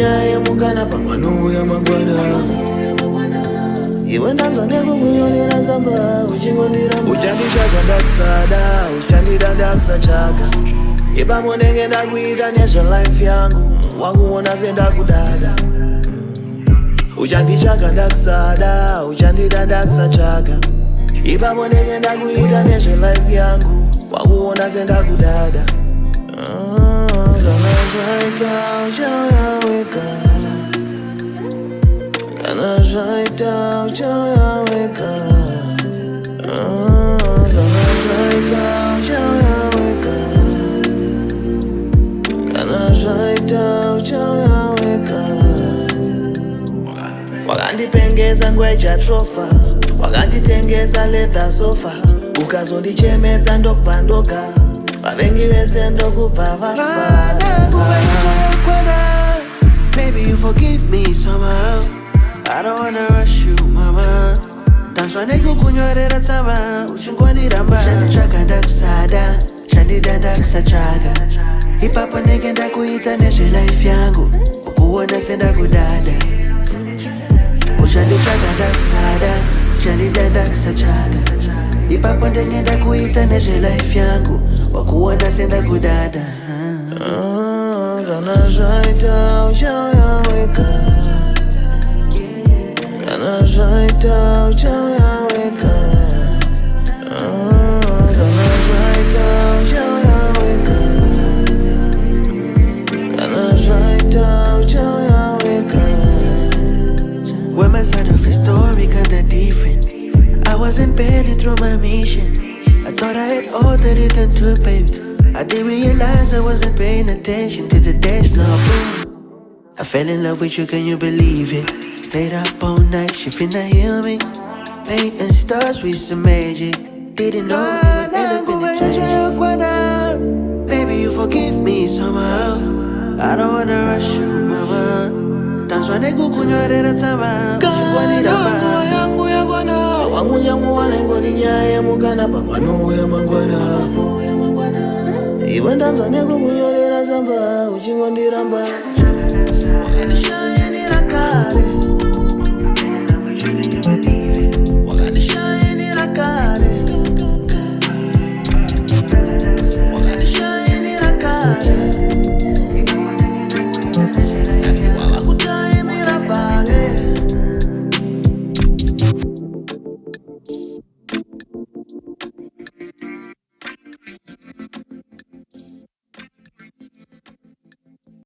nyaya yemukana Pamwe anouya mangwana. Iwe ndanzwa nekukunyorera tsamba Uchingondiramba. Uchanditsvaga Ndakusada, uchandidandakusatsvaga. Pamwe ndenge ndakuita nezvelife yangu, wakuona sendakudada. Uchanditsvaga Ndakusada, uchandidandakusatsvaga. Pamwe ndenge ndakuita nezvelife yangu, wakuona sendakudada. Kana Zvaita Uchauya weka. Kana Zvaita Uchauya weka. Kana Zvaita Uchauya weka. Kana Zvaita Uchauya weka. Wakandipengeza ngweja trofa, wakanditengeza leather sofa, ukazondichemedza ndokubva ndoga, vavengi vese ndokubva vafa. Maybe you forgive me somehow. I don't wanna rush you, mama. Ndanzwa nekukunyorera tsamba Uchingondiramba. Uchanditsvaga Ndakusada, uchandidandakusatsvaga. Ipapo ndenge ndakuita nezvelife yangu, ukuona sendakudada. Uchanditsvaga Ndakusada, uchandidandakusatsvaga. Ipapo ndenge ndakuita nezvelife yangu, wakuona sendakudada. Kana Zvaita Uchauya weka. Kana Zvaita Uchauya weka. Kana Zvaita Uchauya weka. Kana Zvaita Uchauya weka. Where my side of the story kinda different. I wasn't barely through my mission. I thought I had all that it done took, baby. I didn't realize I wasn't paying attention to the dash now, boom. I fell in love with you, can you believe it? Stayed up all night, she finna heal me. Painting stars with some magic. Didn't know we would end up in the tragedy. Baby, you forgive me somehow. I don't wanna rush you, mama. Ndanzwa nekukunyorera tsamba Uchingondiramba. Yangu yakwana, wangu ndichamuwana Ingori nyaya yemukana Pamwe anouya mangwana. Iwe ndanzwa nekukunyorera tsamba Uchingondiramba. Shainira Kare.